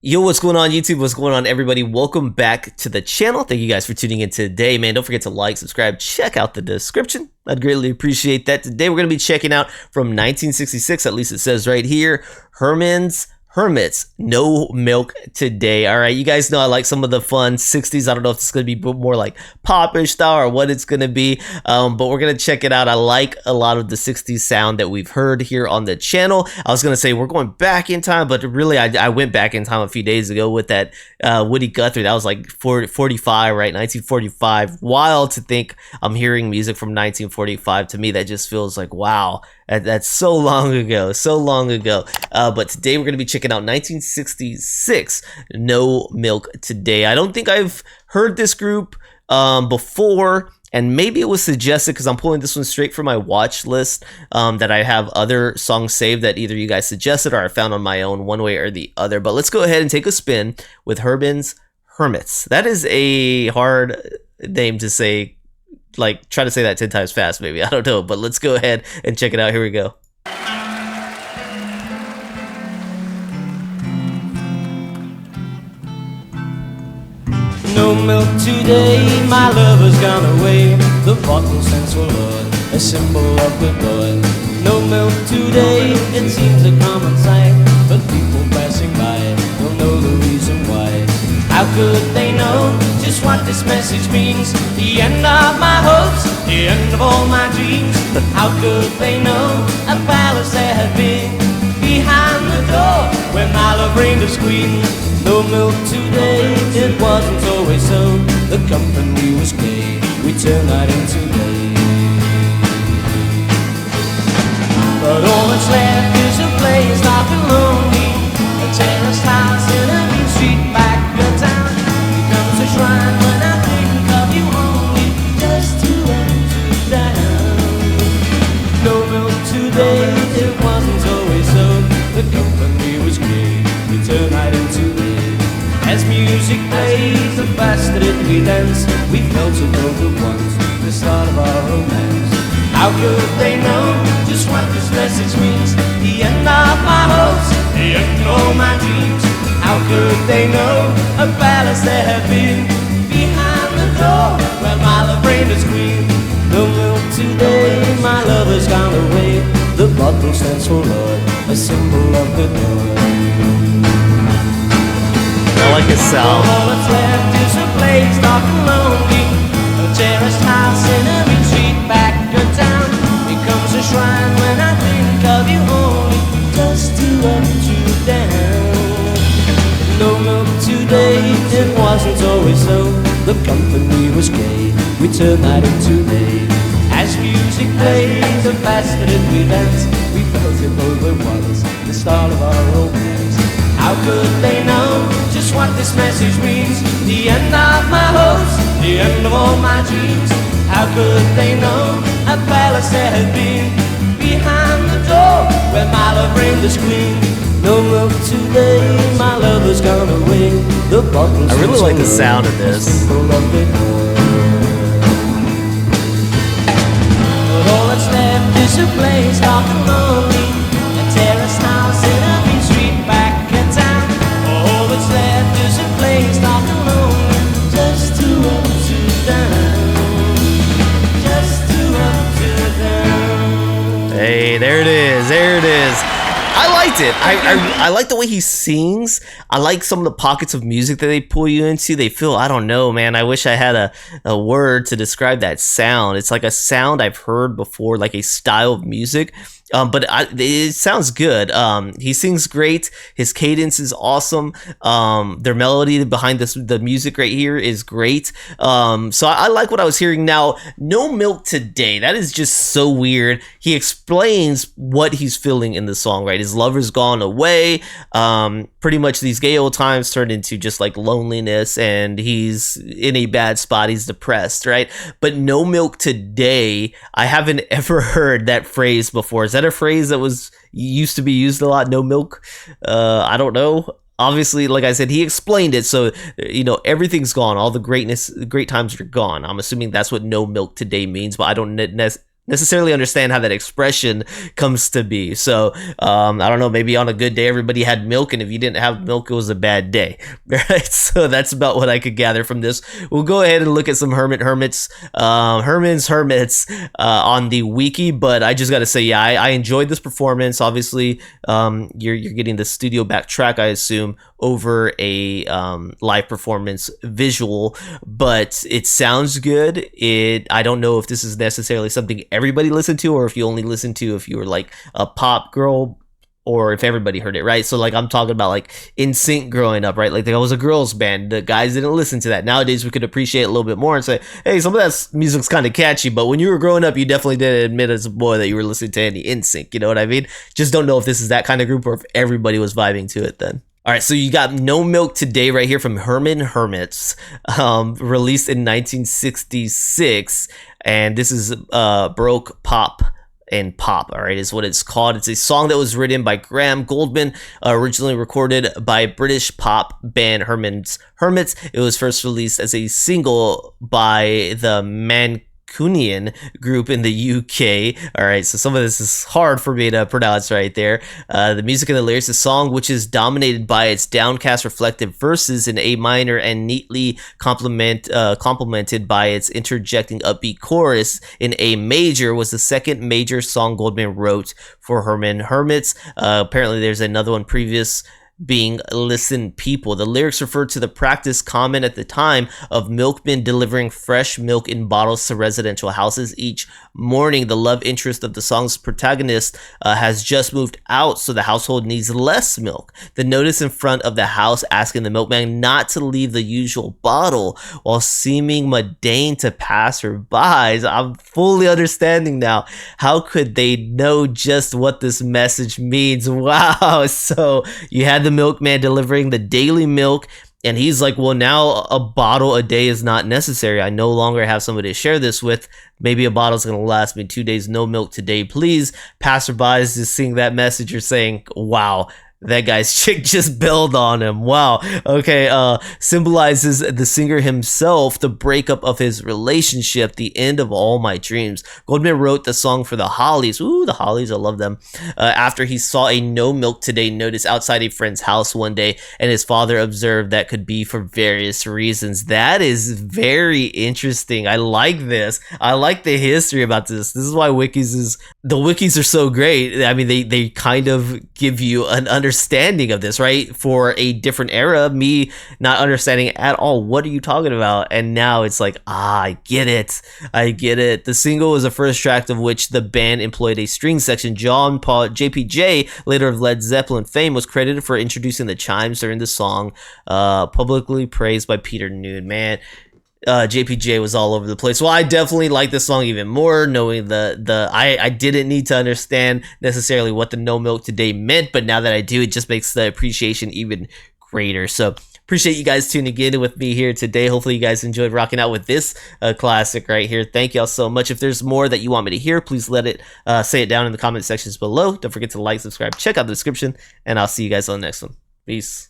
Yo, what's going on YouTube? What's going on everybody? Welcome back to the channel. Thank you guys for tuning in today, man. Don't forget to like, subscribe, check out the description. I'd greatly appreciate that. Today we're going to be checking out from 1966, at least it says right here, Hermits, No Milk Today. All right, you guys know I like some of the fun 60s. I don't know if it's going to be more like pop-ish style or what it's going to be, but we're going to check it out. I like a lot of the 60s sound that we've heard here on the channel. I was going to say we're going back in time, but really I went back in time a few days ago with that Woody Guthrie. That was like 45, right? 1945. Wild to think I'm hearing music from 1945. To me, that just feels like, wow. That's so long ago, but today we're going to be checking out 1966, No Milk Today. I don't think I've heard this group before, and maybe it was suggested because I'm pulling this one straight from my watch list that I have other songs saved that either you guys suggested or I found on my own one way or the other. But let's go ahead and take a spin with Herman's Hermits. That is a hard name to say. Like, try to say that 10 times fast, maybe. I don't know, but let's go ahead and check it out. Here we go. No milk today, my lover's gone away. The bottle stands for Lord, a symbol of goodbye. No milk today, it seems a common sight, but people passing by don't know the reason why. How could they know just what this message means? The end of my hopes, the end of all my dreams. How could they know a palace there had been behind the door where my love reigned as queen? No milk today, it wasn't always so. The company was gay, we turned night into day. But all that's left is a place dark and lonely, a terraced house in a mean street back of town. Becomes a shrine when I think of you only, just to enter down. No milk today, it wasn't always so. The company was gay, we turned night into day. As music plays, the faster that we dance, we felt so both at once, the start of our romance. How could they know just what this message means? The end of my hopes, the end of all my dreams. How could they know a palace there had been behind the door where my love reigned as queen? No milk today, my lover's gone away. The bottle stands for Lord, a symbol of the Lord. I like his sound. All that's left is a place dark and lonely, a terraced house in a mean street back of town. Becomes a shrine when I think of you only, just to let you down. No milk today, it wasn't always so. The company was gay, we turned night into day. As music plays, the faster that we dance, we felt it both at once, the start of our romance. How could they know just what this message means? The end of my hopes, the end of all my dreams. How could they know a palace there had been behind the door where my love reigned as queen? No milk today, my lover's gone away. The bottle's I really like the sound of this. But all that's left is a place dark and lonely, a terraced house in a mean street back of town. All that's left is a place dark and lonely, just to up to down, just to up to down. Hey, there it is. I liked it. I like the way he sings. I like some of the pockets of music that they pull you into. They feel, I don't know, man. I wish I had a word to describe that sound. It's like a sound I've heard before, like a style of music. But it sounds good. He sings great. His cadence is awesome. Their melody behind the music right here is great. So I like what I was hearing. Now, No Milk Today, that is just so weird. He explains what he's feeling in the song, right? His lover's gone away. Pretty much these gay old times turned into just like loneliness, and he's in a bad spot. He's depressed, right? But No Milk Today, I haven't ever heard that phrase before. Is that a phrase that was used to be used a lot? No milk? I don't know. Obviously, like I said, he explained it, so you know everything's gone. All the great times are gone. I'm assuming that's what No Milk Today means, but I don't necessarily understand how that expression comes to be. So I don't know, maybe on a good day everybody had milk, and if you didn't have milk it was a bad day. Right, so that's about what I could gather from this. We'll go ahead and look at some Hermits on the wiki. But I just gotta say, yeah, I enjoyed this performance. Obviously you're getting the studio backtrack, I assume, over a live performance visual, but it sounds good. I don't know if this is necessarily something everybody listened to, or if you only listen to if you were like a pop girl, or if everybody heard it, right? So like I'm talking about like NSYNC growing up, right? Like that was a girls band. The guys didn't listen to that. Nowadays we could appreciate it a little bit more and say, hey, some of that music's kind of catchy, but when you were growing up you definitely didn't admit as a boy that you were listening to any NSYNC, you know what I mean? Just don't know if this is that kind of group or if everybody was vibing to it then. All right, so you got No Milk Today right here from Hermits, released in 1966, and this is Baroque Pop and Pop, all right, is what it's called. It's a song that was written by Graham Goldman, originally recorded by British pop band Hermits. It was first released as a single by the Mancunian group in the UK. All right, so some of this is hard for me to pronounce right there. The music and the lyrics, the song, which is dominated by its downcast reflective verses in A minor and neatly complemented by its interjecting upbeat chorus in A major, was the second major song Goldman wrote for Hermits. Apparently there's another one previous, being Listen People. The lyrics refer to the practice common at the time of milkmen delivering fresh milk in bottles to residential houses each morning. The love interest of the song's protagonist has just moved out, so the household needs less milk. The notice in front of the house asking the milkman not to leave the usual bottle while seeming mundane to passerbys. I'm fully understanding now. How could they know just what this message means? Wow. So you had the milkman delivering the daily milk, and he's like, well, now a bottle a day is not necessary. I no longer have somebody to share this with. Maybe a bottle's gonna last me 2 days. No milk today, please. Passerbys just seeing that message are saying, wow, that guy's chick just bailed on him. Wow. Okay. Symbolizes the singer himself, the breakup of his relationship, the end of all my dreams. Goldman wrote the song for the Hollies. Ooh, the Hollies, I love them. After he saw a No Milk Today notice outside a friend's house one day, and his father observed that could be for various reasons. That is very interesting. I like this. I like the history about this. This is why the wikis are so great. I mean, they kind of give you an understanding of this, right? For a different era, me not understanding at all, what are you talking about? And now it's like, I get it. The single was the first track of which the band employed a string section. John Paul JPJ, later of Led Zeppelin fame, was credited for introducing the chimes during the song, publicly praised by Peter Noon. Man, JPJ was all over the place. Well, I definitely like this song even more, knowing I didn't need to understand necessarily what the No Milk Today meant, but now that I do, it just makes the appreciation even greater. So appreciate you guys tuning in with me here today. Hopefully you guys enjoyed rocking out with this classic right here. Thank y'all so much. If there's more that you want me to hear, please let it say it down in the comment sections below. Don't forget to like, subscribe, check out the description, and I'll see you guys on the next one. Peace.